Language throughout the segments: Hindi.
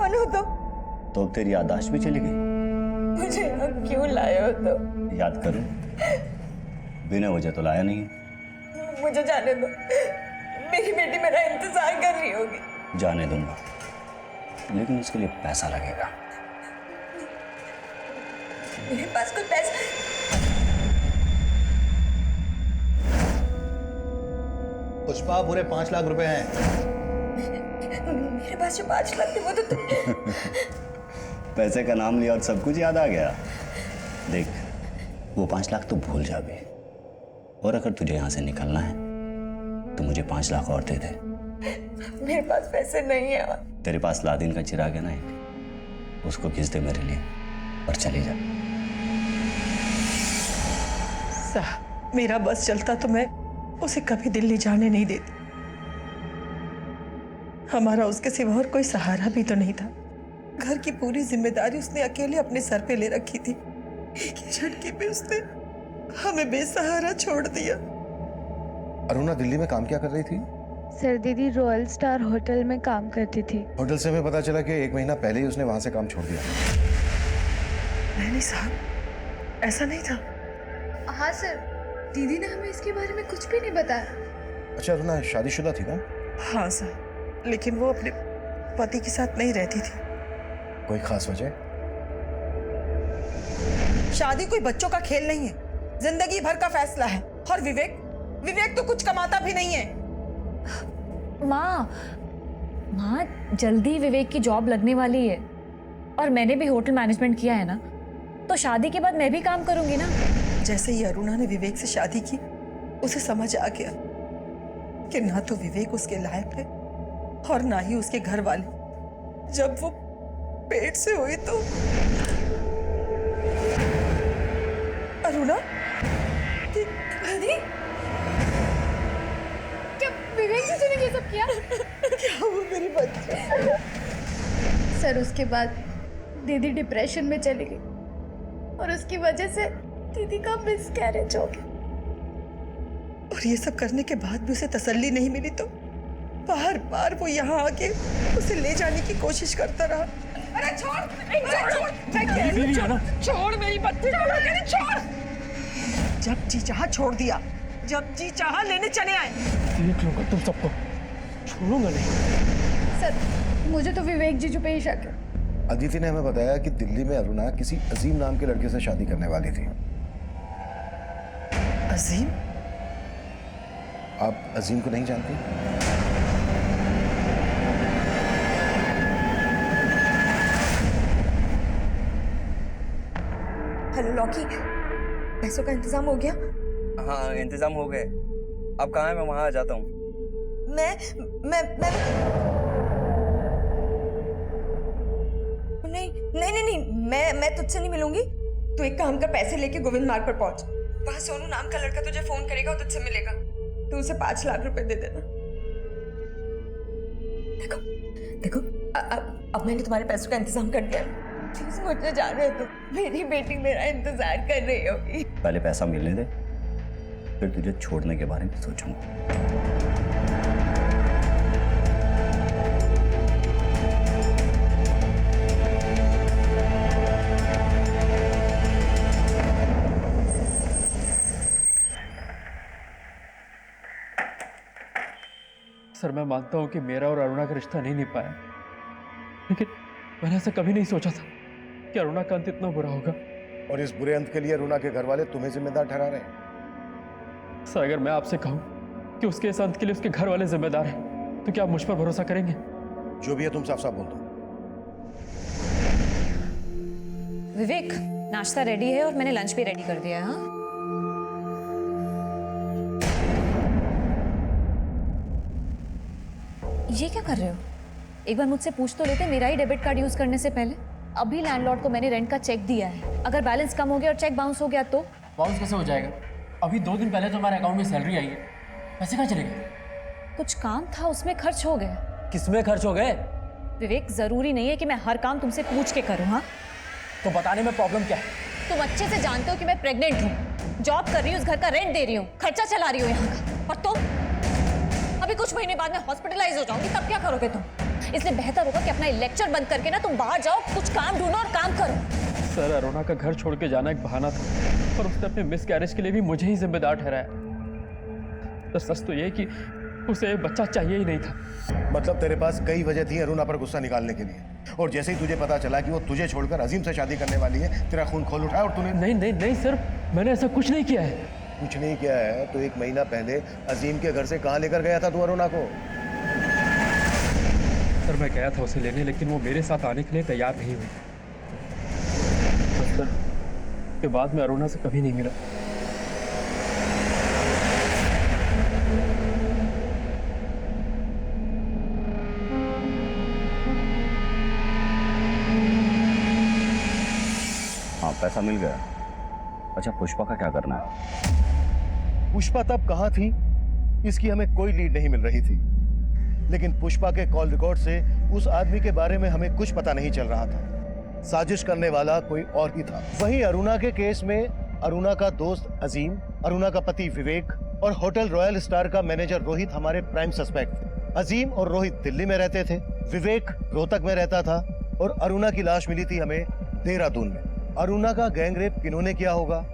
कौन हो तो अब तेरी याददाश्त भी चली गई। मुझे यहाँ क्यों लाए हो याद करूं, बिना वजह तो लाया नहीं। मुझे जाने दो, मेरी बेटी मेरा इंतजार कर रही होगी। जाने दूंगा, लेकिन उसके लिए पैसा लगेगा। मेरे पास कोई पैसा, पुष्पा पूरे 5 लाख रुपए हैं। मेरे पास जो 5 लाख थे वो तो पैसे का नाम लिया और सब कुछ याद आ गया। देख, वो 5 लाख तो भूल जा भी, और अगर तुझे यहाँ से निकलना है तो मुझे 5 लाख और दे दे। मेरे पास पैसे नहीं है। तेरे पास लादिन का चिराग है ना एक, उसको खींच दे मेरे लिए और चले जा। साहब, मेरा बस चलता तो मैं उसे कभी दिल्ली जाने नहीं देती। हमारा उसके सिवा और कोई सहारा भी तो नहीं था। घर की पूरी जिम्मेदारी उसने अकेले अपने सर पे ले रखी थी। एक ही झटके पे उसने हमें बेसहारा छोड़ दिया। अरुणा दिल्ली में काम क्या कर रही थी? सर दीदी रॉयल स्टार होटल में काम करती थी। होटल से हमें पता चला कि 1 महीना पहले ही उसने वहां से काम छोड़ दिया। नहीं साहब, ऐसा नहीं था। हाँ सर, दीदी ने हमें इसके बारे में कुछ भी नहीं बताया। अच्छा, अरुणा शादीशुदा थी ना? हाँ सर, लेकिन वो अपने पति के साथ नहीं रहती थी। कोई खास वजह? शादी कोई बच्चों का खेल नहीं है, जिंदगी भर का फैसला है। और विवेक तो कुछ कमाता भी नहीं है। माँ जल्दी विवेक की जॉब लगने वाली है, और मैंने भी होटल मैनेजमेंट किया है ना, तो शादी के बाद मैं भी काम करूंगी ना। जैसे ही अरुणा ने विवेक से शादी की, उसे समझ आ गया कि ना तो विवेक उसके लायक है और ना ही उसके घर वाले। जब वो पेट से हुई तो अरुणा, दीदी, क्या विवेक से तूने ये सब किया? क्या वो मेरी बच्ची? सर उसके बाद दीदी डिप्रेशन में चली गई और उसकी वजह से दीदी का मिसकैरेज हो गया। और ये सब करने के बाद भी उसे तसल्ली नहीं मिली तो बार बार वो यहाँ आके उसे ले जाने की कोशिश करता रहा। अरे छोड़, मैं कह रही हूँ, छोड़ मेरी बच्ची, छोड़। जब जी चाहा छोड़ दिया, जब जी चाहा लेने चले आए। देख लूंगा तुम सबको, छोड़ूंगा नहीं। सर मुझे तो विवेक जीजू पे ही शक है। अदिति ने हमें बताया कि दिल्ली में अरुणा किसी अजीम नाम के लड़के से शादी करने वाली थी। अजीम? आप अजीम को नहीं जानती? हेलो लॉकी, पैसों का इंतजाम हो गया? हाँ इंतजाम हो गए। अब कहाँ है? मैं वहां आ जाता हूँ। मैं नहीं, मैं तुझसे नहीं मिलूंगी। तू एक काम कर, पैसे लेके गोविंद मार्ग पर पहुंच। वहां सोनू नाम का लड़का तुझे फोन करेगा और तुझसे मिलेगा। तू उसे 5 लाख रुपए दे देना। देखो अब मैंने तुम्हारे पैसों का इंतजाम कर दिया। प्लीज मुझे जाने दो, मेरी बेटी मेरा इंतजार कर रही होगी। पहले पैसा मिलने दे, फिर तुझे छोड़ने के बारे में सोचूंगा। सर मैं मानता हूं कि मेरा और अरुणा का रिश्ता नहीं निभ पाया, लेकिन मैंने ऐसा कभी नहीं सोचा था कि अरुणा का अंत इतना बुरा होगा। और इस बुरे अंत के लिए अरुणा के घर वाले तुम्हें जिम्मेदार ठहरा रहे हैं। सर अगर मैं आपसे कहूं कि उसके इस अंत के लिए उसके घर वाले जिम्मेदार हैं, तो क्या आप मुझ पर भरोसा करेंगे? जो भी है तुम साफ साफ बोल दो। विवेक, नाश्ता रेडी है और मैंने लंच भी रेडी कर दिया है। हाँ, ये क्या कर रहे हो? एक बार मुझसे पूछ तो लेते मेरा ही डेबिट कार्ड यूज करने से पहले। अभी लैंडलॉर्ड को मैंने रेंट का चेक दिया है, अगर बैलेंस कम हो गया और चेक बाउंस हो गया तो? बाउंस कैसे हो जाएगा? अभी 2 दिन पहले तो हमारे अकाउंट में सैलरी आई है, पैसे कहाँ चले गए? कुछ काम था उसमें खर्च हो गए। किसमें खर्च हो गए? विवेक, जरूरी नहीं है कि मैं हर काम तुमसे पूछ के करूँ। हाँ, तो बताने में प्रॉब्लम क्या है? तुम अच्छे से जानते हो कि मैं प्रेग्नेंट हूँ, जॉब कर रही हूँ, उस घर का रेंट दे रही हूँ, खर्चा चला रही हूँ यहाँ का। और तुम अभी कुछ महीने बाद में हॉस्पिटलाइज हो जाऊंगी, तब क्या करोगे तुम? इसलिए बेहतर होगा कि अपना लेक्चर बंद करके ना तुम बाहर जाओ, कुछ काम ढूंढो और काम करो। सर, अरुणा का घर छोड़ के जाना एक बहाना था और उसने अपने मिस कैरेज के लिए भी मुझे ही जिम्मेदार ठहराया। तो सच तो ये कि उसे एक बच्चा चाहिए ही नहीं था। मतलब तेरे पास कई वजह थी अरुणा पर गुस्सा निकालने के लिए, और जैसे ही तुझे पता चला कि वो तुझे छोड़कर अजीम से शादी करने वाली है, तेरा खून खोल उठा और तूने नहीं नहीं नहीं सर, मैंने ऐसा कुछ नहीं किया है। कुछ नहीं किया है तो 1 महीना पहले अजीम के घर से कहाँ लेकर गया था तू अरुणा को? सर, मैं गया था उसे लेने, लेकिन वो मेरे साथ आने के लिए तैयार नहीं हुई। सर, के बाद मैं अरुणा से कभी नहीं मिला। हाँ, पैसा मिल गया। अच्छा, पुष्पा का क्या करना है? पुष्पा तब कहाँ थी इसकी हमें कोई लीड नहीं मिल रही थी, लेकिन पुष्पा के कॉल रिकॉर्ड से उस आदमी के बारे में हमें कुछ पता नहीं चल रहा था। साजिश करने वाला कोई और ही था। वहीं अरुणा के केस में अरुणा का दोस्त अजीम, अरुणा का पति विवेक और होटल रॉयल स्टार का मैनेजर रोहित हमारे प्राइम सस्पेक्ट थे। अजीम और रोहित दिल्ली में रहते थे, विवेक रोहतक में रहता था और अरुणा की लाश मिली थी हमें देहरादून में। अरुणा का गैंग रेप किन्होंने किया होगा,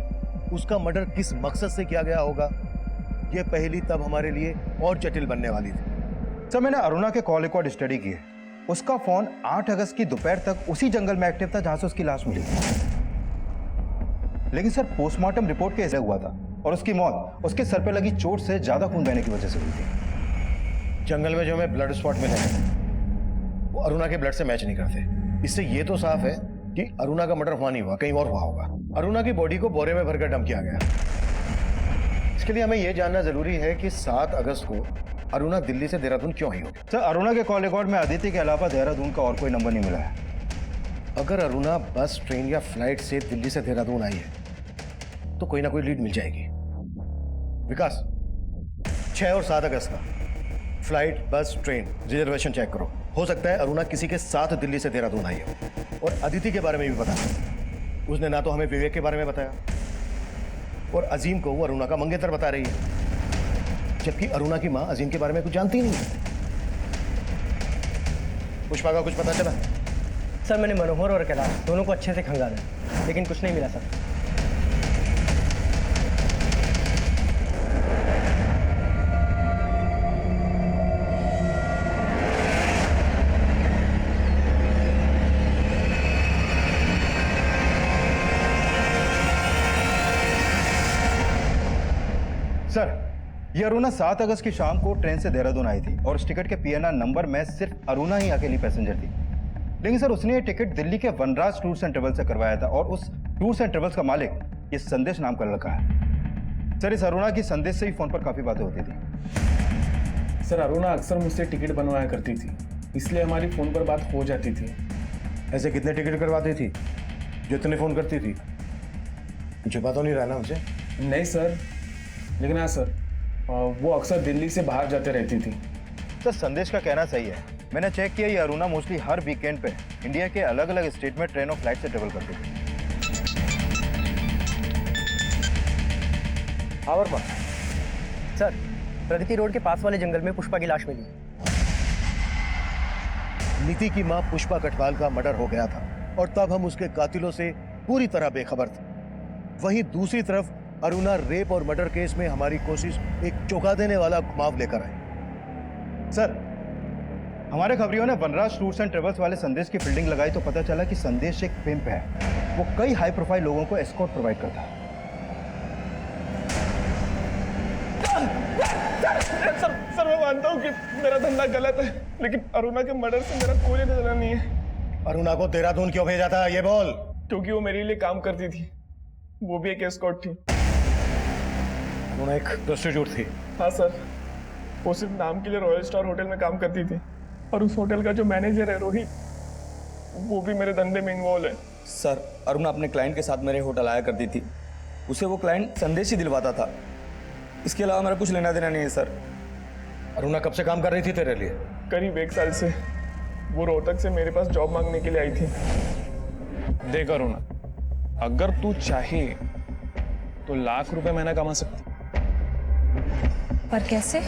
उसका मर्डर किस मकसद से किया गया होगा, यह पहेली तब हमारे लिए और जटिल बनने वाली थी। सर, मैंने अरुणा के कॉल रिकॉर्ड स्टडी किए। उसका फोन 8 अगस्त की दोपहर तक उसी जंगल में एक्टिव था जहां से उसकी लाश मिली। लेकिन सर, पोस्टमार्टम रिपोर्ट के हुआ था और उसकी मौत उसके सर पे लगी चोट से ज्यादा खून बहने की वजह से हुई थी। जंगल में जो हमें ब्लड स्पॉट मिले हैं वो अरुणा के ब्लड से मैच नहीं करते। इससे ये तो साफ है कि अरुणा का मर्डर वहां नहीं हुआ, कहीं और हुआ होगा। अरुणा की बॉडी को बोरे में भरकर डंप किया गया। इसके लिए हमें यह जानना जरूरी है कि 7 अगस्त को अरुणा दिल्ली से देहरादून क्यों आई होगी। सर, अरुणा के कॉल रिकॉर्ड में अदिति के अलावा देहरादून का और कोई नंबर नहीं मिला है। अगर अरुणा बस, ट्रेन या फ्लाइट से दिल्ली से देहरादून आई है तो कोई ना कोई लीड मिल जाएगी। विकास, 6 और 7 अगस्त का फ्लाइट, बस, ट्रेन रिजर्वेशन चेक करो। हो सकता है अरुणा किसी के साथ दिल्ली से देहरादून आई हो। और अदिति के बारे में भी पता है, उसने ना तो हमें विवेक के बारे में बताया और अजीम को वो अरुणा का मंगेतर बता रही है, जबकि अरुणा की मां अजीम के बारे में कुछ जानती ही नहीं है। पुष्पा का कुछ पता चला? सर, मैंने मनोहर और कैलाश दोनों को अच्छे से खंगाला, लेकिन कुछ नहीं मिला सर। सर, ये अरुणा 7 अगस्त की शाम को ट्रेन से देहरादून आई थी और उस टिकट के PNR नंबर में सिर्फ अरुणा ही अकेली पैसेंजर थी। लेकिन सर, उसने ये टिकट दिल्ली के वनराज टूर्स एंड ट्रेवल्स से करवाया था और उस टूर्स एंड ट्रेवल्स का मालिक ये संदेश नाम का लड़का है। सर, इस अरुणा की संदेश से ही फोन पर काफी बातें होती थी। सर, अरुणा अक्सर मुझसे टिकट बनवाया करती थी, इसलिए हमारी फोन पर बात हो जाती थी। ऐसे कितने टिकट करवाती थी जो इतने फोन करती थी? छुपा तो नहीं रहा ना मुझे? नहीं सर, लेकिन हाँ सर, वो अक्सर दिल्ली से बाहर जाते रहती थी। सर, संदेश का कहना सही है। मैंने चेक किया, ये अरुणा मोस्टली हर वीकेंड पे इंडिया के अलग अलग स्टेट में ट्रेन और फ्लाइट से ट्रेवल करती थी। हाँ वर्मा सर, प्रगति रोड के पास वाले जंगल में पुष्पा की लाश मिली। नीति की मां पुष्पा कटवाल का मर्डर हो गया था और तब हम उसके कातिलों से पूरी तरह बेखबर थे। वहीं दूसरी तरफ अरुणा रेप और मर्डर केस में हमारी कोशिश एक चौंका देने वाला घुमाव लेकर आई। सर, हमारे खबरियों ने वनराज टूर्स एंड ट्रेवल्स वाले संदेश की फील्डिंग लगाई तो पता चला कि संदेश एक पिम्प है। वो कई हाई प्रोफाइल लोगों को एस्कॉर्ट प्रोवाइड करता है। सर, मैं मानता हूँ कि मेरा धंधा गलत है, लेकिन अरुणा के मर्डर से मेरा कोई लेना नहीं है। अरुणा को देहरादून क्यों भेजा था ये बोल? क्योंकि वो मेरे लिए काम करती थी, वो भी एक एस्कॉर्ट थी। अरुणा एक प्रोस्टिट्यूट थी? हाँ सर, वो सिर्फ नाम के लिए रॉयल स्टार होटल में काम करती थी और उस होटल का जो मैनेजर है रोहित, वो भी मेरे धंधे में इन्वॉल्व है। सर, अरुणा अपने क्लाइंट के साथ मेरे होटल आया करती थी, उसे वो क्लाइंट संदेश ही दिलवाता था। इसके अलावा मेरा कुछ लेना देना नहीं है सर। अरुणा कब से काम कर रही थी तेरे लिए? करीब 1 साल से। वो रोहतक से मेरे पास जॉब मांगने के लिए आई थी। देख अरुणा, अगर तू चाहे तो लाख रुपए महीना कमा सकती। पर कैसे?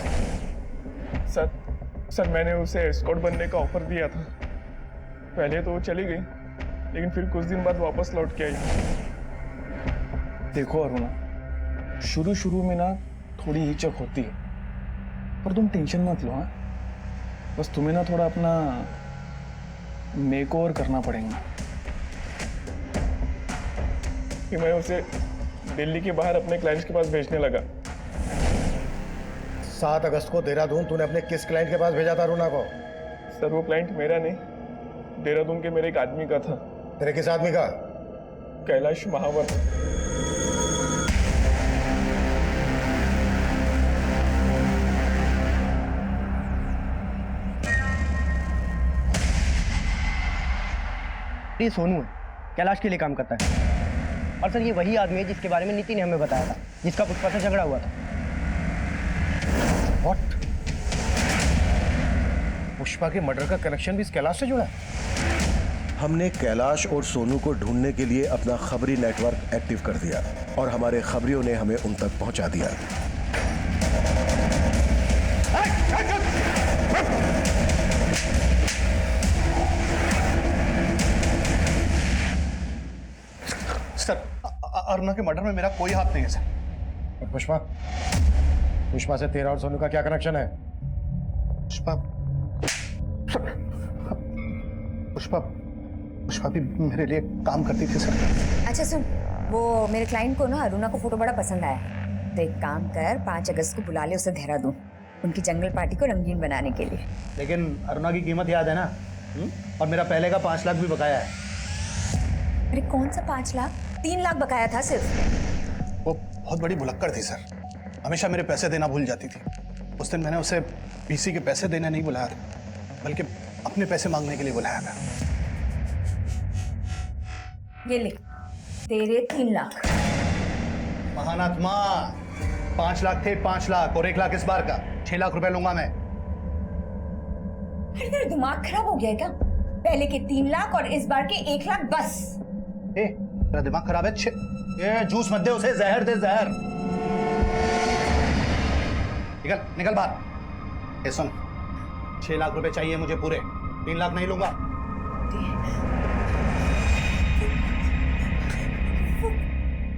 सर, सर मैंने उसे एस्कॉर्ट बनने का ऑफर दिया था। पहले तो वो चली गई, लेकिन फिर कुछ दिन बाद वापस लौट के आई। देखो अरुणा, शुरू शुरू में ना थोड़ी हिचक होती है, पर तुम टेंशन मत लो। हाँ, बस तुम्हें ना थोड़ा अपना मेकओवर करना पड़ेगा कि मैं उसे दिल्ली के बाहर अपने क्लाइंट्स के पास भेजने लगा। 7 अगस्त को देहरादून तूने अपने किस क्लाइंट के पास भेजा था अरुणा को? सर वो क्लाइंट मेरा नहीं, देहरादून के मेरे एक आदमी का था। तेरे किस आदमी का? कैलाश महावर। ये सोनू है, कैलाश के लिए काम करता है। और सर ये वही आदमी है जिसके बारे में नीति ने हमें बताया था, जिसका पुष्पा से झगड़ा हुआ था। What? पुष्पा के मर्डर का कनेक्शन भी इस कैलाश से जुड़ा है? हमने कैलाश और सोनू को ढूंढने के लिए अपना खबरी नेटवर्क एक्टिव कर दिया और हमारे खबरियों ने हमें उन तक पहुंचा दिया। सर अरुणा के मर्डर में मेरा कोई हाथ नहीं है सर। और पुष्पा? पुष्पा से तेरा और सोनू का क्या कनेक्शन है? पुष्पा पुष्पा पुष्पा भी मेरे लिए काम करती थी सर। अच्छा सुन, वो मेरे क्लाइंट को ना अरुणा को फोटो बड़ा पसंद आया, तो एक काम कर 5 अगस्त को बुला ले उसे देहरादून, उनकी जंगल पार्टी को रंगीन बनाने के लिए। लेकिन अरुणा की कीमत याद है ना? और मेरा पहले का 5 लाख भी बकाया है। अरे कौन सा 5 लाख? 3 लाख बकाया था सिर्फ। वो बहुत बड़ी भुलक्कड़ थी सर, हमेशा मेरे पैसे देना भूल जाती थी। उस दिन मैंने उसे पीसी के पैसे देने नहीं बुलाया था, बल्कि अपने पैसे मांगने के लिए बुलाया था। ये ले तेरे 3 लाख। महानात्मा 5 लाख थे, 5 लाख और 1 लाख इस बार का 6 लाख रुपए लूंगा मैं। अरे तेरा दिमाग खराब हो गया है क्या? पहले के 3 लाख और इस बार के 1 लाख बस। तेरा दिमाग खराब है? ये जूस मत दे उसे, जहर दे जहर। निकल निकल बाहर। सुन, 6 लाख रुपए चाहिए मुझे पूरे, 3 लाख नहीं लूंगा।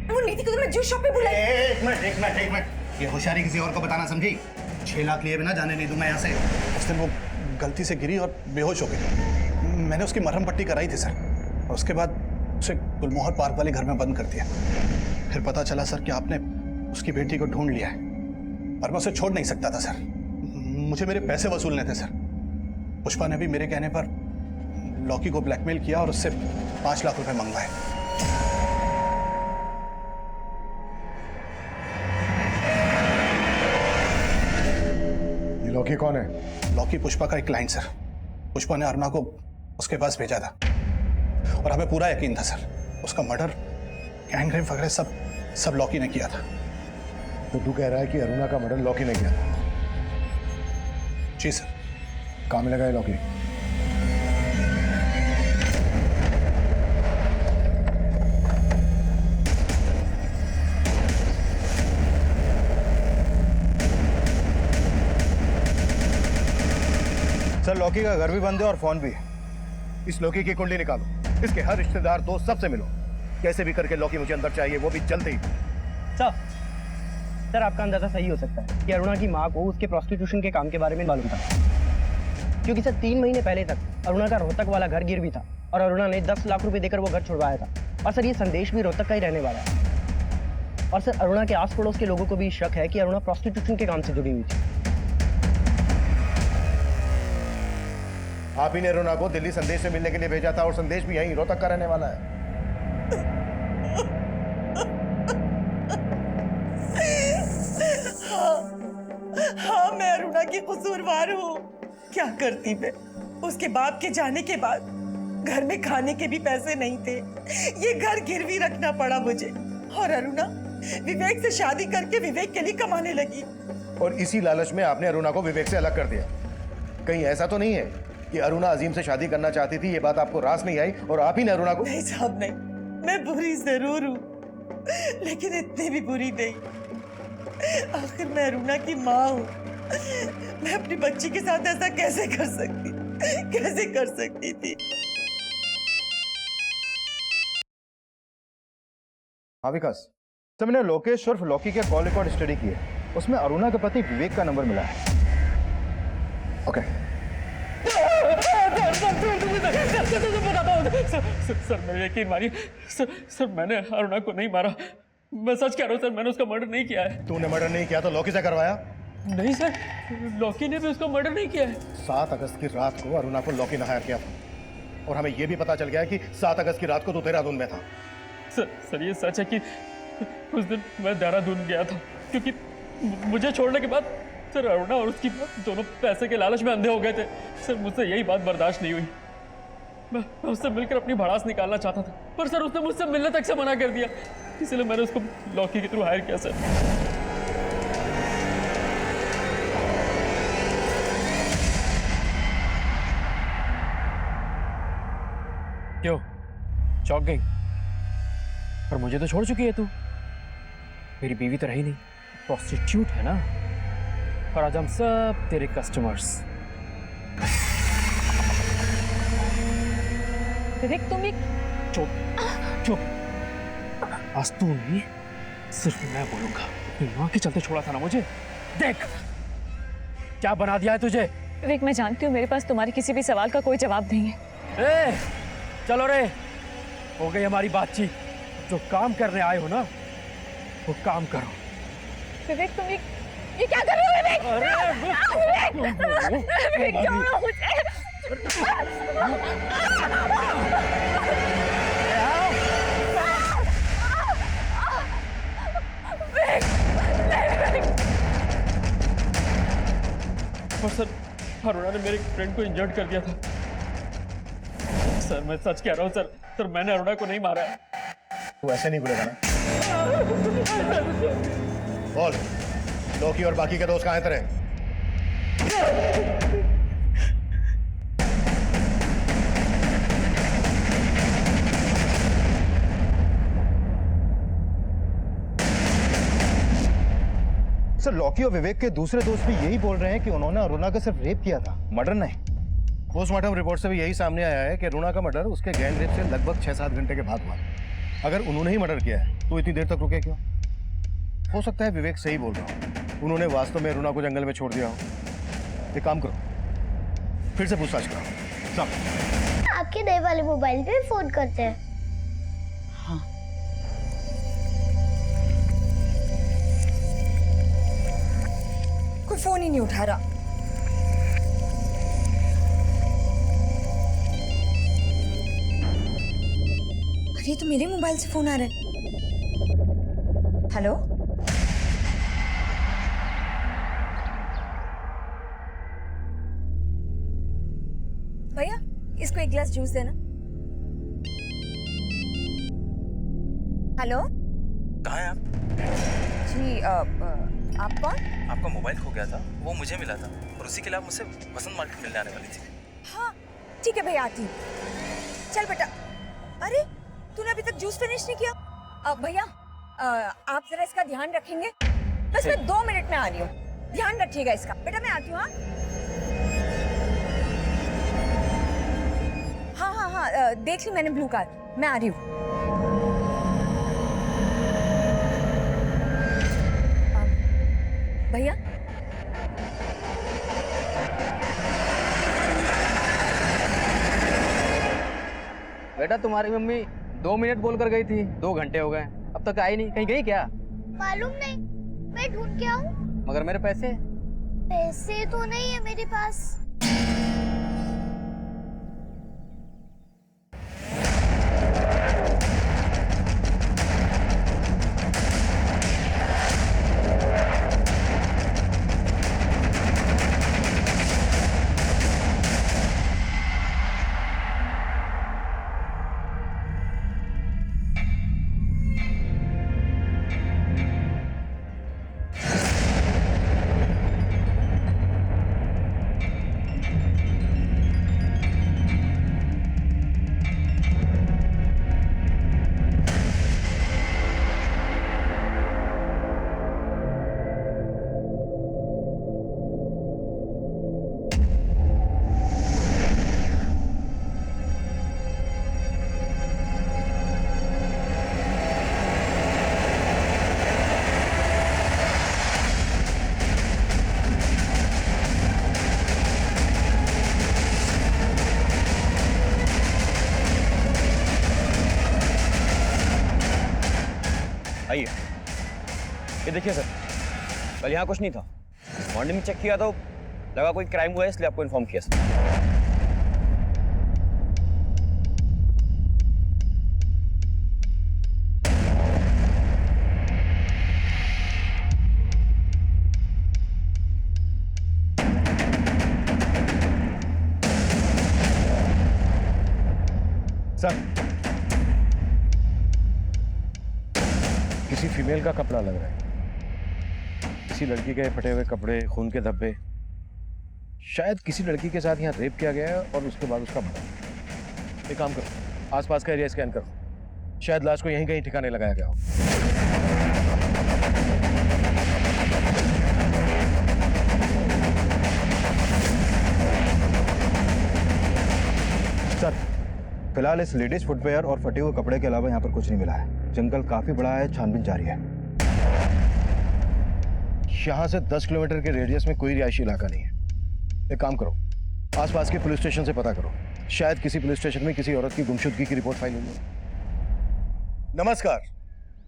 वो नीति को तो मैं जूस शॉप पे बुलाई। एक मिनट, ये होशियारी किसी और को बताना समझी? 6 लाख लिए बिना जाने नहीं दूंगा यहाँ से। उस दिन वो गलती से गिरी और बेहोश हो गई। मैंने उसकी मरहम पट्टी कराई थी सर, और उसके बाद उसे गुलमोहर पार्क वाले घर में बंद कर दिया। फिर पता चला सर कि आपने उसकी बेटी को ढूंढ लिया है, और मैं उसे छोड़ नहीं सकता था सर। मुझे मेरे पैसे वसूलने थे सर। पुष्पा ने भी मेरे कहने पर लॉकी को ब्लैकमेल किया और उससे 5 लाख रुपए मंगवाए। ये लॉकी कौन है? लॉकी पुष्पा का एक क्लाइंट सर। पुष्पा ने अरुणा को उसके पास भेजा था, और हमें पूरा यकीन था सर उसका मर्डर, गैंगरेप वगैरह सब लॉकी ने किया था। तो तू कह रहा है कि अरुणा का मर्डर लॉकी ने किया? जी सर। कहाँ में लगा है लॉकी? सर लॉकी का घर भी बंद है और फोन भी है। इस लॉकी की कुंडली निकालो, इसके हर रिश्तेदार दोस्त सबसे मिलो, कैसे भी करके लॉकी मुझे अंदर चाहिए, वो भी जल्दी। सर आपका अंदाजा सही हो सकता है कि अरुणा की माँ को उसके प्रोस्टिट्यूशन के काम के बारे में मालूम था, क्योंकि सर 3 महीने पहले तक अरुणा का रोहतक वाला घर गिरवी था और अरुणा ने 10 लाख रुपए देकर वो घर छुड़वाया था। और सर ये संदेश भी रोहतक का ही रहने वाला है। और सर अरुणा के आस पड़ोस के लोगों को भी शक है कि अरुणा प्रोस्टिट्यूशन के काम से जुड़ी हुई थी। आप ही ने अरुणा को दिल्ली संदेश से मिलने के लिए भेजा था, और संदेश भी यहीं रोहतक का रहने वाला है। हाँ मैं अरुणा की कसूरवार हूँ। क्या करती मैं? उसके बाप के जाने के बाद घर में खाने के भी पैसे नहीं थे, ये घर गिरवी रखना पड़ा मुझे। और अरुणा विवेक से शादी करके विवेक के लिए कमाने लगी, और इसी लालच में आपने अरुणा को विवेक से अलग कर दिया। कहीं ऐसा तो नहीं है कि अरुणा अजीम से शादी करना चाहती थी, ये बात आपको रास नहीं आई और आप ही ने अरुणा को? नहीं साहब नहीं, मैं बुरी जरूर हूँ, लेकिन इतनी भी बुरी नहीं। आखिर मैं अरुणा की माँ हूँ। मैं अपनी बच्ची के साथ ऐसा कैसे कर सकती थी? हाँ विकास, तो मैंने लोकेश उर्फ लॉकी के कॉल रिकॉर्ड स्टडी किए, उसमें अरुणा के पति विवेक का नंबर मिला है। ओके सर मेरे यकीन मानिए सर मैंने अरुणा को नहीं मारा। मैं सच कह रहा हूँ सर, मैंने उसका मर्डर नहीं किया है। तूने मर्डर नहीं किया तो लॉकी से करवाया? नहीं सर, लॉकी ने भी उसका मर्डर नहीं किया है। 7 अगस्त की रात को अरुणा को लॉकी ने हायर किया था और हमें यह भी पता चल गया है कि 7 अगस्त की रात को तू देहरादून में था। सर ये सच है कि उस दिन मैं देहरादून गया था क्योंकि मुझे छोड़ने के बाद सर अरुणा और उसकी दोनों पैसे के लालच में अंधे हो गए थे। सर मुझसे यही बात बर्दाश्त नहीं हुई। मैं उससे मिलकर अपनी भड़ास निकालना चाहता था, पर सर उसने मुझसे मिलने तक से मना कर दिया। इसलिए मैंने उसको लॉकी के थ्रू हायर किया सर। क्यों चौंक गई? पर मुझे तो छोड़ चुकी है तू। मेरी बीवी तो रही नहीं, प्रोस्टिट्यूट है ना। और आज हम सब तेरे कस्टमर्स। विवेक तुम एक चुप। आज तू नहीं, सिर्फ मैं बोलूंगा। अपनी माँ के चलते छोड़ा था ना मुझे। देख क्या बना दिया है तुझे। विवेक मैं जानती हूँ मेरे पास तुम्हारे किसी भी सवाल का कोई जवाब नहीं है। चलो रे, हो गई हमारी बातचीत। जो काम करने आए हो ना, वो काम करो। विवेक तुम ये क्या कर रहे हो विवेक? विवेक क्या हो रहा मुझे? और सर अरुणा ने मेरे फ्रेंड को इंजर्ड कर दिया था। सर मैं सच कह रहा हूँ सर मैंने अरुणा को नहीं मारा है। तू ऐसे नहीं बोलेगा ना। बोल, लॉकी और बाकी के दोस्त कहाँ हैं तेरे? सर लॉकी और विवेक के दूसरे दोस्त भी यही बोल रहे हैं कि उन्होंने अरुणा का सिर्फ रेप किया था, मर्डर नहीं। पोस्टमार्टम रिपोर्ट से भी यही सामने आया है कि अरुणा का मर्डर उसके गैंग रेप से लगभग 6-7 घंटे के बाद हुआ। अगर उन्होंने ही मर्डर किया है तो इतनी देर तक रुके क्यों? हो सकता है विवेक सही बोल रहा हो, उन्होंने वास्तव में अरुणा को जंगल में छोड़ दिया हो। एक काम करो, फिर से पूछताछ करो। सब आपके नए वाले मोबाइल पे फोन करते हैं। हाँ। कोई फोन ही नहीं उठा रहा। ये तो मेरे मोबाइल से फोन आ रहा है। हेलो, भैया इसको एक गिलास जूस देना। हेलो, कहाँ हैं आप? जी आप कौन? आपका मोबाइल खो गया था, वो मुझे मिला था और उसी के लिए आप मुझसे वसंत मार्केट मिलने आने वाली थी। हाँ ठीक है भैया, आती हूँ। चल बेटा। अरे तूने अभी तक जूस फिनिश नहीं किया। भैया आप जरा इसका ध्यान रखेंगे? बस मैं 2 मिनट में आ रही हूँ, ध्यान रखिएगा इसका। बेटा मैं आती हूँ। हाँ, देख ली मैंने ब्लू कार, मैं आ रही हूँ। भैया बेटा तुम्हारी मम्मी 2 मिनट बोल कर गई थी, 2 घंटे हो गए, अब तक आई नहीं। कहीं गई क्या? मालूम नहीं, मैं ढूंढ के आऊं। मगर मेरे पैसे तो नहीं है मेरे पास। आइए। ये देखिए सर, कल यहाँ कुछ नहीं था। मॉर्निंग में चेक किया तो लगा कोई क्राइम हुआ है, इसलिए आपको इन्फॉर्म किया सर। सर, किसी फीमेल का कपड़ा लग रहा है, किसी लड़की के फटे हुए कपड़े, खून के धब्बे। शायद किसी लड़की के साथ यहाँ रेप किया गया है और उसके बाद उसका मर्डर। एक काम करो, आसपास का एरिया स्कैन करो, शायद लाश को यहीं कहीं ठिकाने लगाया गया हो। सर, फिलहाल इस लेडीज फुटवेयर और फटे हुए कपड़े के अलावा यहाँ पर कुछ नहीं मिला है। जंगल काफी बड़ा है, छानबीन जारी है। यहाँ से 10 किलोमीटर के रेडियस में कोई रिहायशी इलाका नहीं है। एक काम करो, आसपास के पुलिस स्टेशन से पता करो, शायद किसी पुलिस स्टेशन में किसी औरत की गुमशुदगी की रिपोर्ट फाइल हुई हो। नमस्कार,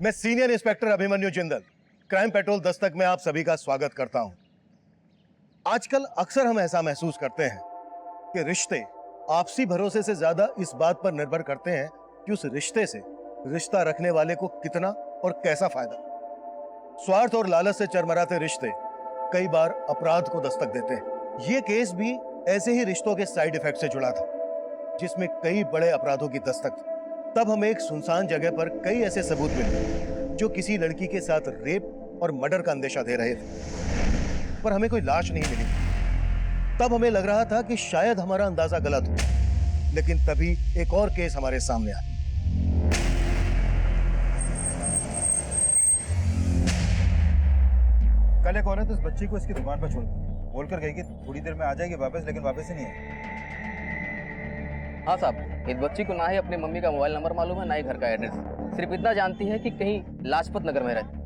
मैं senior inspector Abhimanyu Jindal, crime petrol Dastak में आप सभी का स्वागत करता हूं। आजकल अक्सर हम ऐसा महसूस करते हैं कि रिश्ते आपसी भरोसे से ज्यादा इस बात पर निर्भर करते हैं कि उस रिश्ते से रिश्ता रखने वाले को कितना और कैसा फायदा। स्वार्थ और लालच से चरमराते रिश्ते कई बार अपराध को दस्तक देते हैं। ये केस भी ऐसे ही रिश्तों के साइड इफेक्ट से जुड़ा था, जिसमें कई बड़े अपराधों की दस्तक थी। तब हमें एक सुनसान जगह पर कई ऐसे सबूत मिले जो किसी लड़की के साथ रेप और मर्डर का अंदेशा दे रहे थे, पर हमें कोई लाश नहीं मिली। तब हमें लग रहा था कि शायद हमारा अंदाजा गलत हो, लेकिन तभी एक और केस हमारे सामने आया। कल एक औरत इस बच्ची को इसकी दुकान पर छोड़ बोलकर गई कि थोड़ी देर में आ जाएगी वापस, लेकिन वापस ही नहीं आई। हाँ साहब, इस बच्ची को ना ही अपनी मम्मी का मोबाइल नंबर मालूम है, ना ही घर का एड्रेस। सिर्फ इतना जानती है कि कहीं लाजपत नगर में रहती।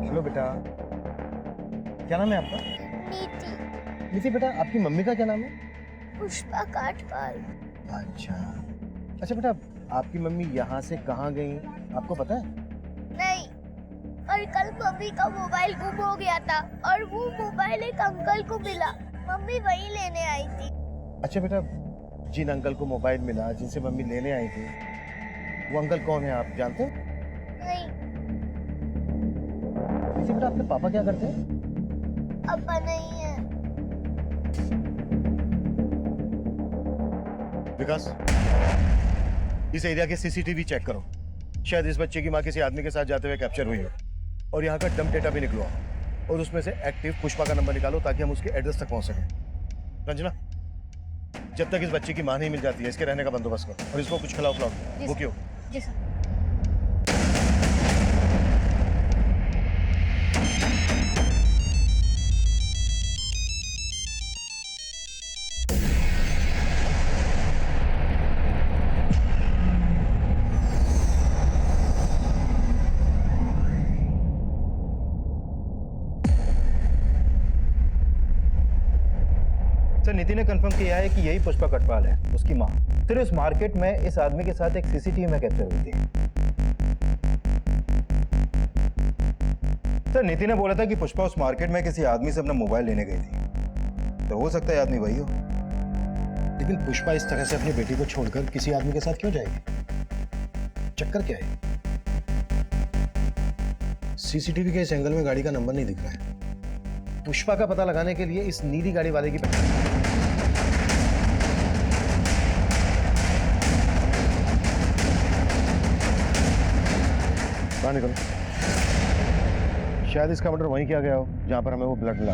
हेलो बेटा, क्या नाम है आपका? नीति। नीति बेटा, आपकी मम्मी का क्या नाम है? पुष्पा काटपाल। अच्छा अच्छा बेटा, आपकी मम्मी यहाँ से कहाँ गई आपको पता है? नहीं, और कल मम्मी का मोबाइल गुम हो गया था और वो मोबाइल एक अंकल को मिला। मम्मी वही लेने आई थी। अच्छा बेटा, जिन अंकल को मोबाइल मिला, जिनसे मम्मी लेने आई थी, वो अंकल कौन है आप जानते हो? नहीं। नीति बेटा, आपके पापा क्या करते हैं? पापा नहीं है। विकास, इस एरिया के सीसीटीवी चेक करो, शायद इस बच्चे की माँ किसी आदमी के साथ जाते हुए कैप्चर हुई हो। और यहाँ का डंप डेटा भी निकलवाओ और उसमें से एक्टिव पुष्पा का नंबर निकालो ताकि हम उसके एड्रेस तक पहुँच सकें। रंजना, जब तक इस बच्चे की माँ नहीं मिल जाती है, इसके रहने का बंदोबस्त करो और इसको कुछ खिलाओ पिलाओ। वो क्यों? जी सर। सर, नीति ने कंफर्म किया है कि यही पुष्पा कटपाल है, उसकी माँ। सर, इस मार्केट में इस आदमी के साथ एक सीसीटीवी में कैप्चर हुई थी। सर, नीति ने बोला था कि पुष्पा उस मार्केट में किसी आदमी से अपना मोबाइल लेने गई थी, तो हो सकता है आदमी वही हो। लेकिन पुष्पा इस तरह से अपनी बेटी को छोड़कर किसी आदमी के साथ क्यों जाएगी? चक्कर क्या है? सीसीटीवी के इस एंगल में गाड़ी का नंबर नहीं दिख रहा है। पुष्पा का पता लगाने के लिए इस नीली गाड़ी वाले की पहचान। बाहर निकलो। शायद इसका मर्डर वहीं किया गया हो जहां पर हमें वो ब्लड मिला।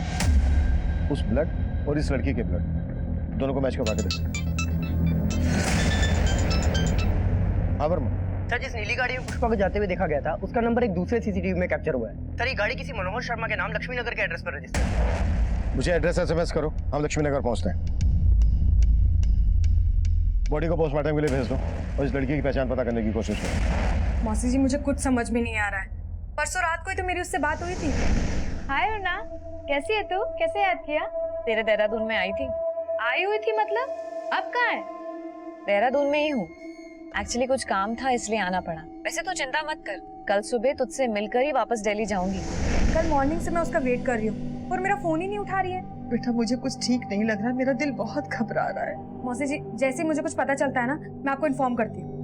उस ब्लड और इस लड़की के ब्लड दोनों को मैच करवा के देखो। हाँ वर्मा। सर, जिस नीली गाड़ी में पुष्पा को जाते हुए देखा गया था, उसका नंबर एक दूसरे सीसीटीवी में कैप्चर हुआ है। सर, ये गाड़ी किसी मनोहर शर्मा के नाम लक्ष्मी नगर के एड्रेस पर रजिस्टर है। मुझे एड्रेस एसएमएस करो, हम लक्ष्मी नगर पहुंचते हैं। बॉडी को पोस्टमार्टम के लिए भेज दो और इस लड़की की पहचान पता करने की कोशिश करो। मौसी जी, मुझे कुछ समझ में नहीं आ रहा है। परसों रात को ही तो मेरी उससे बात हुई थी। हाय अरुणा, कैसी है तू? कैसे याद किया? तेरे देहरादून में आई थी। आई हुई थी मतलब? अब कहाँ है? देहरादून में ही हूँ। एक्चुअली कुछ काम था इसलिए आना पड़ा। वैसे तो चिंता मत कर, कल सुबह तुझसे मिलकर ही वापस दिल्ली जाऊंगी। कल मॉर्निंग से मैं उसका वेट कर रही हूँ और मेरा फोन ही नहीं उठा रही है। बेटा मुझे कुछ ठीक नहीं लग रहा, मेरा दिल बहुत घबरा रहा है। मौसी जी, जैसे ही मुझे कुछ पता चलता है ना, मैं आपको इन्फॉर्म करती हूँ।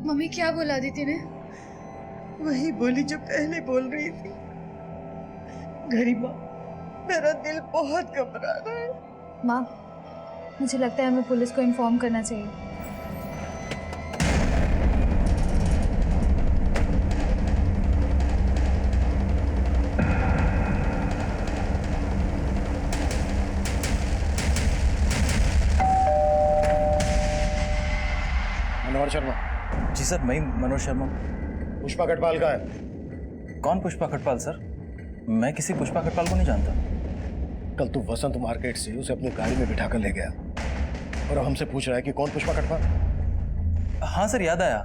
मम्मी क्या बोला दीदी ने? वही बोली जो पहले बोल रही थी। गरिमा, मेरा दिल बहुत घबरा रहा है। माँ, मुझे लगता है हमें पुलिस को इन्फॉर्म करना चाहिए। मनोहर शर्मा। जी सर, मैं मनोहर शर्मा। पुष्पा खटपाल का है। कौन पुष्पा खटपाल सर? मैं किसी पुष्पा खटपाल को नहीं जानता। कल तू वसंत मार्केट से उसे अपनी गाड़ी में बिठाकर ले गया और अब हमसे पूछ रहा है कि कौन पुष्पा खटपाल? हाँ सर, याद आया।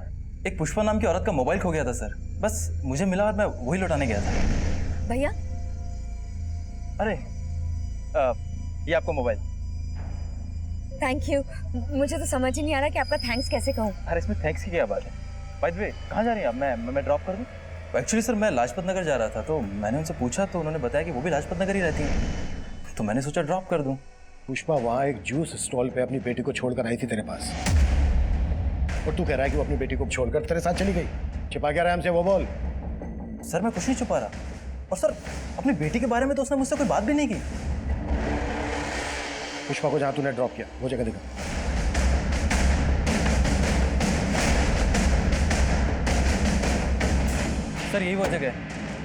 एक पुष्पा नाम की औरत का मोबाइल खो गया था सर। बस मुझे मिला और मैं वही लौटाने गया था। भैया, अरे ये आपका मोबाइल। Thank you. मुझे तो समझ ही नहीं आ रहा कि आपका थैंक्स कैसे कहूँ। अरे इसमें थैंक्स की क्या बात है? बाय द वे, कहाँ जा रही हैं आप? मैं ड्रॉप कर दूँ? एक्चुअली सर मैं लाजपत नगर जा रहा था, तो मैंने उनसे पूछा तो उन्होंने बताया कि वो भी लाजपत नगर ही रहती हैं, तो मैंने सोचा ड्रॉप कर दूँ। पुष्पा वहाँ एक जूस स्टॉल पे अपनी बेटी को छोड़कर आई थी तेरे पास, और तू कह रहा है कि वो अपनी बेटी को छोड़कर तेरे साथ चली गई। छिपा क्या रहा है हमसे, वो बोल। सर मैं कुछ नहीं छुपा रहा, और सर अपनी बेटी के बारे में तो उसने मुझसे कोई बात भी नहीं की। पुष्पा को जहाँ तूने ड्रॉप किया वो जगह दिखा। सर यही वो जगह है,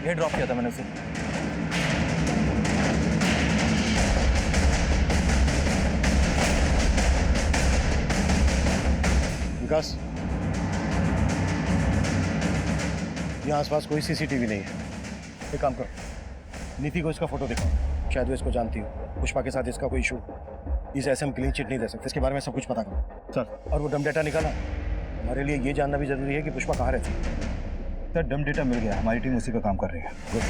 यही ड्रॉप किया था मैंने उसे। विकास, यहाँ आसपास कोई सीसीटीवी नहीं है। एक काम करो, नीति को इसका फोटो दिखाओ, शायद वो इसको जानती हो। पुष्पा के साथ इसका कोई इशू, इसे ऐसे हम क्लीन चिट नहीं दे सकते। इसके बारे में सब कुछ पता करो। चल, और वो डम डेटा निकाला। हमारे लिए ये जानना भी जरूरी है कि पुष्पा कहाँ रहती है। सर डम डेटा मिल गया, हमारी टीम उसी पे काम कर रही है। गुड।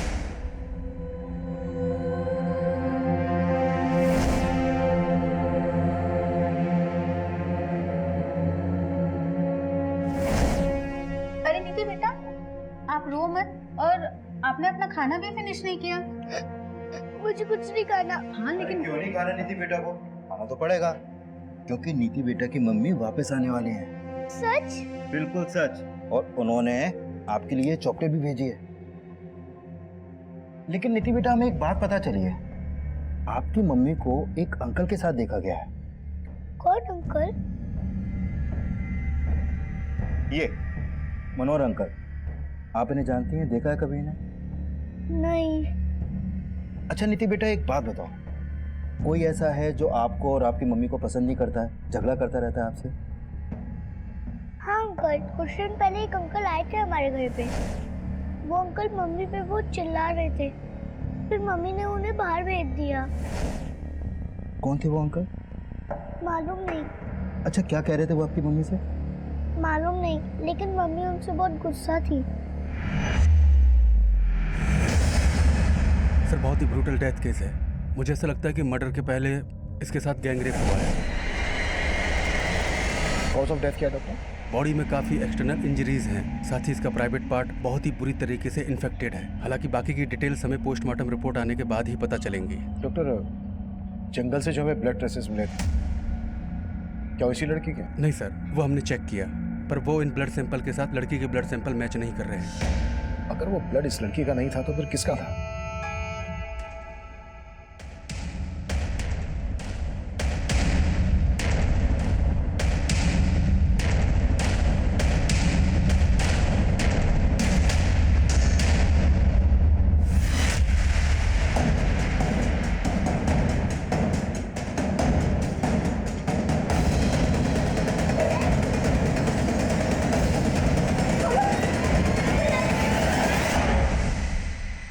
अरे नीति बेटा, आप रो मत। और आपने अपना खाना भी फिनिश नहीं किया। मुझे कुछ नहीं खाना। हाँ लेकिन क्यों नहीं खाना नीति बेटा को? खाना तो पड़ेगा, क्योंकि नीति बेटा की मम्मी वापस आने वाली हैं। सच? बिल्कुल सच। और उन्होंने आपके लिए चॉकलेट भी भेजी है। लेकिन नीति बेटा, हमें एक बात पता चली है, आपकी मम्मी को एक अंकल के साथ देखा गया है। कौन अंकल? ये मनोहर अंकल। आप इन्हें जानती हैं? देखा है कभी इन्हें? नहीं। अच्छा नीति बेटा, एक बात बताओ, कोई ऐसा है जो आपको और आपकी मम्मी को पसंद नहीं करता है, झगड़ा करता रहता है आपसे? हाँ अंकल, कुछ दिन पहले एक अंकल आए थे हमारे घर पे। वो अंकल मम्मी पे बहुत चिल्ला रहे थे, फिर मम्मी ने उन्हें बाहर भेज दिया। कौन थे वो अंकल? मालूम नहीं। अच्छा, क्या कह रहे थे वो आपकी मम्मी से? मालूम नहीं, लेकिन मम्मी उनसे बहुत गुस्सा थी। सर बहुत ही ब्रूटल डेथ केस है। मुझे ऐसा लगता है कि मर्डर के पहले इसके साथ गैंग रेप हुआ है। कॉज ऑफ डेथ क्या है डॉक्टर? बॉडी में काफ़ी एक्सटर्नल इंजरीज हैं, साथ ही इसका प्राइवेट पार्ट बहुत ही बुरी तरीके से इन्फेक्टेड है। हालांकि बाकी की डिटेल्स हमें पोस्टमार्टम रिपोर्ट आने के बाद ही पता चलेंगी। डॉक्टर, जंगल से जो हमें ब्लड ट्रेसेस मिले थे, क्या उसी लड़की के? नहीं सर, वो हमने चेक किया, पर वो इन ब्लड सैंपल के साथ लड़की के ब्लड सैंपल मैच नहीं कर रहे हैं। अगर वो ब्लड इस लड़की का नहीं था तो फिर किसका था?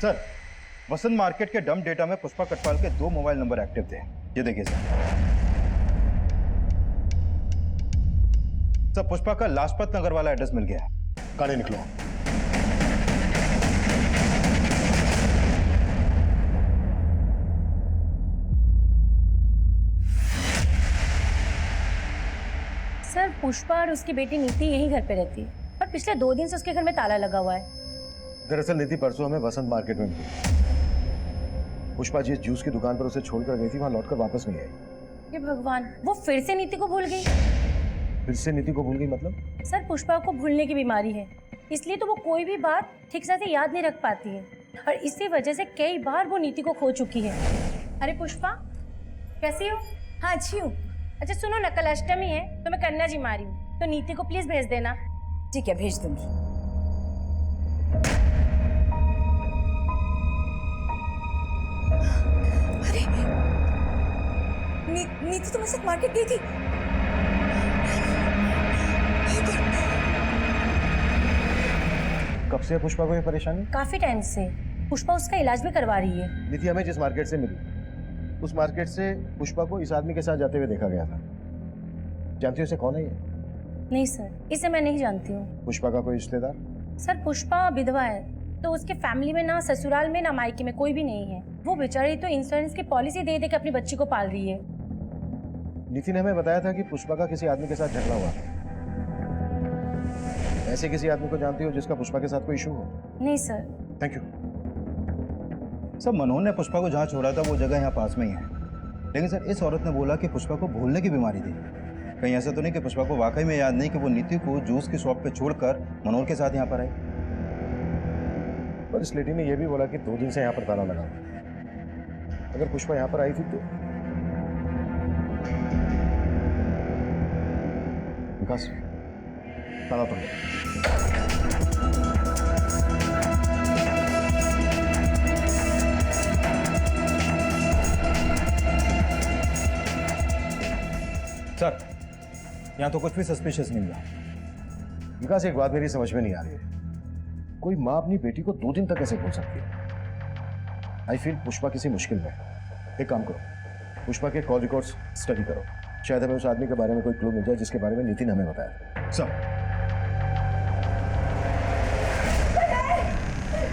सर, वसंत मार्केट के डम डेटा में पुष्पा कटपाल के 2 मोबाइल नंबर एक्टिव थे। ये देखिए सर, पुष्पा का लाजपत नगर वाला एड्रेस मिल गया है। गाड़ी निकलो। पुष्पा और उसकी बेटी नीति यहीं घर पे रहती है, पर पिछले 2 दिन से उसके घर में ताला लगा हुआ है। दरअसल नीति परसों हमें वसंत मार्केट में मिली। पुष्पा जिस जूस की दुकान पर उसे छोड़कर गई थी वहां लौटकर वापस नहीं आई। ये भगवान, वो फिर से नीति को भूल गई। फिर से नीति को भूल गई मतलब? सर, पुष्पा को भूलने की बीमारी है, इसलिए तो वो कोई भी बात ठीक से याद नहीं रख पाती है और इसी वजह से कई बार वो नीति को खो चुकी है। अरे पुष्पा, कैसी हो? हाँ अच्छी हूँ। अच्छा सुनो ना, कल अष्टमी है तो मैं कन्या जी मारी हूँ, तो नीति को प्लीज भेज देना। ठीक है, भेज दूंगी। अरे नीति तुम्हारे साथ मार्केट गई थी? कब से पुष्पा को ये परेशानी? काफी टाइम से। पुष्पा उसका इलाज भी करवा रही है। नीति हमें जिस मार्केट से मिली उस मार्केट से पुष्पा को इस आदमी के साथ जाते हुए देखा गया था। जानती हो इसे कौन है ये? नहीं सर, इसे मैं नहीं जानती हूँ। पुष्पा का कोई रिश्तेदार? सर, पुष्पा विधवा है, तो उसके फैमिली में ना ससुराल में ना मायके में कोई भी नहीं है। वो बेचारी तो इंश्योरेंस की पॉलिसी दे के अपनी बच्ची को पाल रही है। नीति ने हमें बताया था कि पुष्पा का किसी आदमी के साथ झगड़ा हुआ था। ऐसे किसी आदमी को जानती हो जिसका पुष्पा के साथ कोई इशू हो? नहीं सर। Thank you. सर, मनोहर ने पुष्पा को जहाँ छोड़ा था वो जगह यहाँ पास में ही है, लेकिन सर इस औरत ने बोला कि पुष्पा को भूलने की बीमारी थी। कहीं ऐसा तो नहीं कि पुष्पा को वाकई में याद नहीं कि वो नीति को जूस की शॉप पे छोड़कर मनोहर के साथ यहाँ पर आई? पर इस लेडी ने यह भी बोला कि 2 दिन से यहाँ पर ताला लगा। अगर पुष्पा यहाँ पर आई थी तो विकास, ताला तोड़। सर, यहाँ तो कुछ भी सस्पिशियस नहीं मिला। विकास, एक बात मेरी समझ में नहीं आ रही है, कोई माँ अपनी बेटी को 2 दिन तक कैसे भूल सकती है? आई फील पुष्पा किसी मुश्किल में है। एक काम करो, पुष्पा के कॉल रिकॉर्ड्स स्टडी करो, शायद हमें उस आदमी के बारे में कोई क्लू मिल जाए जिसके बारे में नीति ने हमें बताया। सर,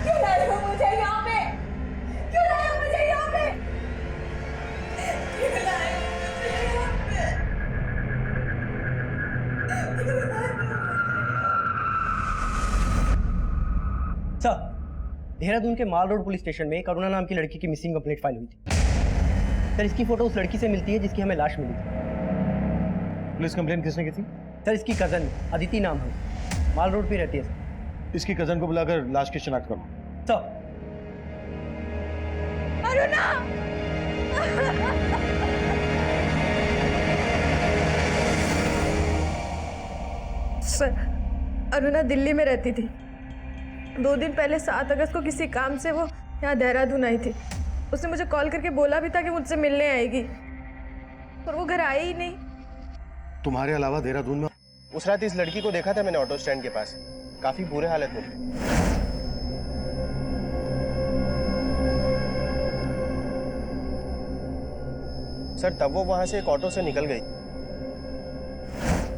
क्यों लाए हो मुझे यहाँ पे? क्यों लाए हो मुझे यहाँ पे? क्यों लाए हो मुझे यहाँ पे? सर, देहरादून के माल रोड पुलिस स्टेशन में करुणा नाम की लड़की की मिसिंग कंप्लेंट फाइल हुई थी। सर, इसकी फोटो उस लड़की से मिलती है जिसकी हमें लाश मिली थी। पुलिस कंप्लेंट किसने की थी? सर, इसकी कजन अदिति नाम है, माल रोड पे रहती है सर। इसकी कजन को बुलाकर लाश की शिनाख्त करो। सर। अरुणा! सर, अरुणा दिल्ली में रहती थी। 2 दिन पहले 7 अगस्त को किसी काम से वो यहाँ देहरादून आई थी। उसने मुझे कॉल करके बोला भी था कि मुझसे मिलने आएगी, पर वो घर आई ही नहीं। तुम्हारे अलावा देहरादून में उस रात इस लड़की को देखा था मैंने ऑटो स्टैंड के पास, काफी बुरे हालत में थी। सर, तब वो वहां से एक ऑटो से निकल गई।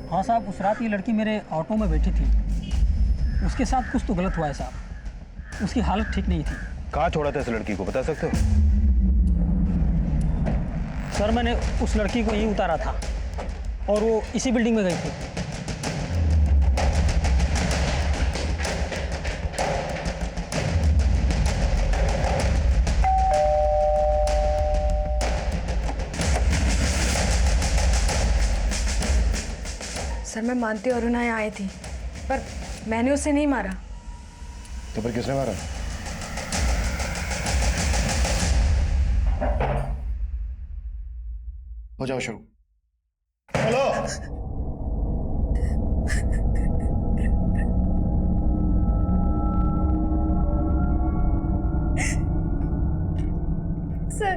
हाँ साहब, उस रात ये लड़की मेरे ऑटो में बैठी थी। उसके साथ कुछ तो गलत हुआ है साहब, उसकी हालत ठीक नहीं थी। कहाँ छोड़ा था इस लड़की को, बता सकते हो? सर, मैंने उस लड़की को यहीं उतारा था और वो इसी बिल्डिंग में गई थी। सर, मैं मानती हूँ अरुणा यहाँ आई थी, पर मैंने उसे नहीं मारा। तो फिर किसने मारा? हो जाओ शुरू। हेलो, सर,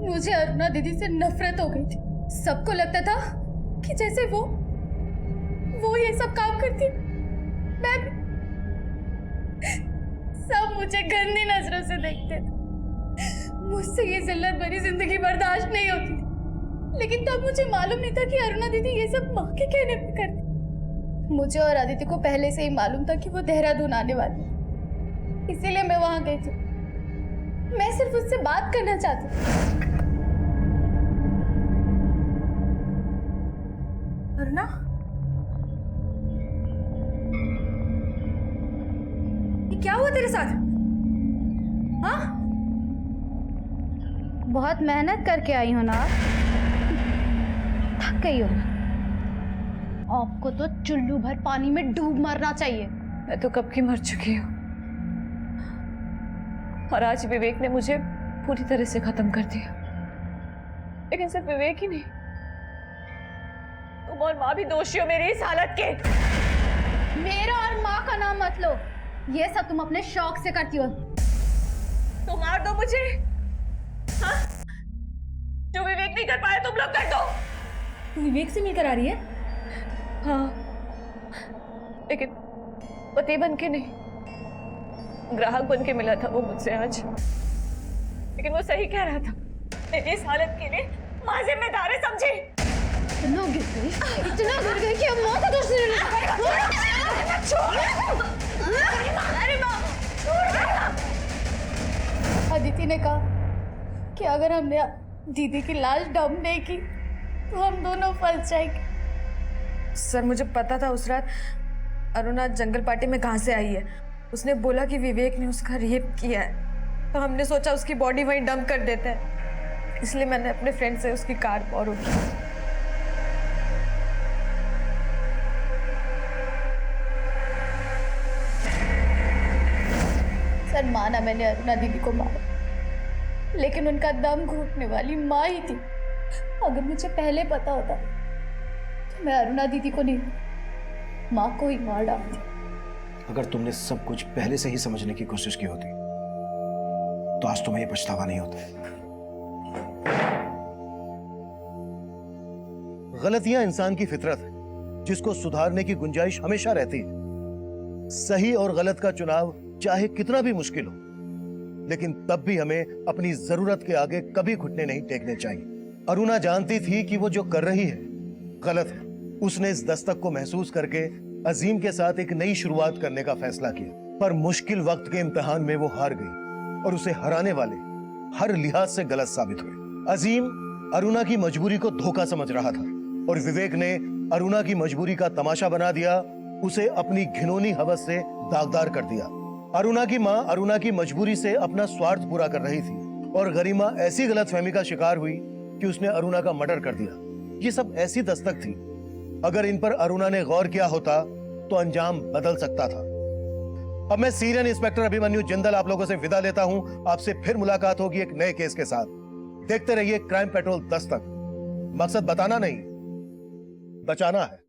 मुझे अरुणा दीदी से नफरत हो गई थी। सबको लगता था कि जैसे वो ये सब काम करती, मैं भी। सब मुझे गंदी नजरों से देखते थे। मुझसे ये जिल्लत भरी जिंदगी बर्दाश्त नहीं होती थी। लेकिन तब मुझे मालूम नहीं था कि अरुणा दीदी ये सब माँ के कहने पे करती। मुझे और आदित्य को पहले से ही मालूम था कि वो देहरादून आने वाली है, इसीलिए मैं वहां गई थी। मैं सिर्फ उससे बात करना चाहती थी। अरुणा, ये क्या हुआ तेरे साथ? हाँ? बहुत मेहनत करके आई हो ना आप? थक गई हो ना? आपको तो चुल्लू भर पानी में डूब मरना चाहिए। मैं तो कब की मर चुकी हूँ और आज विवेक ने मुझे पूरी तरह से खत्म कर दिया। लेकिन सिर्फ विवेक ही नहीं, तुम और माँ भी दोषी हो मेरी इस हालत के। मेरा और माँ का नाम मत लो, ये सब तुम अपने शौक से करती हो। तो मार दो मुझे, हाँ? जो विवेक नहीं कर पाया तुम लोग कर दो। तू विवेक से मिलकर आ रही है? हाँ, लेकिन पति बन के नहीं, ग्राहक बन के मिला था वो मुझसे आज। लेकिन वो सही कह रहा था, मेरी इस हालत के लिए माँ जिम्मेदार है, समझी? इतना गिर गई कि अब माँ का दोष नहीं लेना। अदिति ने कहा कि अगर हमने दीदी की लाश डंप नहीं की तो हम दोनों फंस जाएंगे। सर, मुझे पता था उस रात अरुणा जंगल पार्टी में कहाँ से आई है। उसने बोला कि विवेक ने उसका रेप किया है, तो हमने सोचा उसकी बॉडी वहीं डंप कर देते हैं, इसलिए मैंने अपने फ्रेंड से उसकी कार बोरो की। सर, माना मैंने अरुणा दीदी को मारा, लेकिन उनका दम घुटने वाली माँ ही थी। अगर मुझे पहले पता होता तो मैं अरुणा दीदी को नहीं, माँ को ही मार डालती। अगर तुमने सब कुछ पहले से ही समझने की कोशिश की होती तो आज तुम्हें ये पछतावा नहीं होता। गलतियां इंसान की फितरत है, जिसको सुधारने की गुंजाइश हमेशा रहती है। सही और गलत का चुनाव चाहे कितना भी मुश्किल हो, लेकिन तब भी हमें अपनी जरूरत के आगे कभी घुटने नहीं टेकने चाहिए। अरुणा जानती थी कि वो जो कर रही है गलत है। उसने इस दस्तक को महसूस करके अजीम के साथ एक नई शुरुआत करने का फैसला किया, पर मुश्किल वक्त के इम्तिहान में वो हार गई और उसे हराने वाले हर लिहाज से गलत साबित हुए। अजीम अरुणा की मजबूरी को धोखा समझ रहा था और विवेक ने अरुणा की मजबूरी का तमाशा बना दिया, उसे अपनी घिनौनी हवस से दागदार कर दिया। अरुणा की माँ अरुणा की मजबूरी से अपना स्वार्थ पूरा कर रही थी और गरिमा ऐसी गलतफहमी का शिकार हुई कि उसने अरुणा का मर्डर कर दिया। ये सब ऐसी दस्तक थी, अगर इन पर अरुणा ने गौर किया होता तो अंजाम बदल सकता था। अब मैं सीनियर इंस्पेक्टर अभिमन्यु जिंदल आप लोगों से विदा लेता हूं। आपसे फिर मुलाकात होगी एक नए केस के साथ। देखते रहिए क्राइम पेट्रोल दस्तक। मकसद बताना नहीं, बचाना है।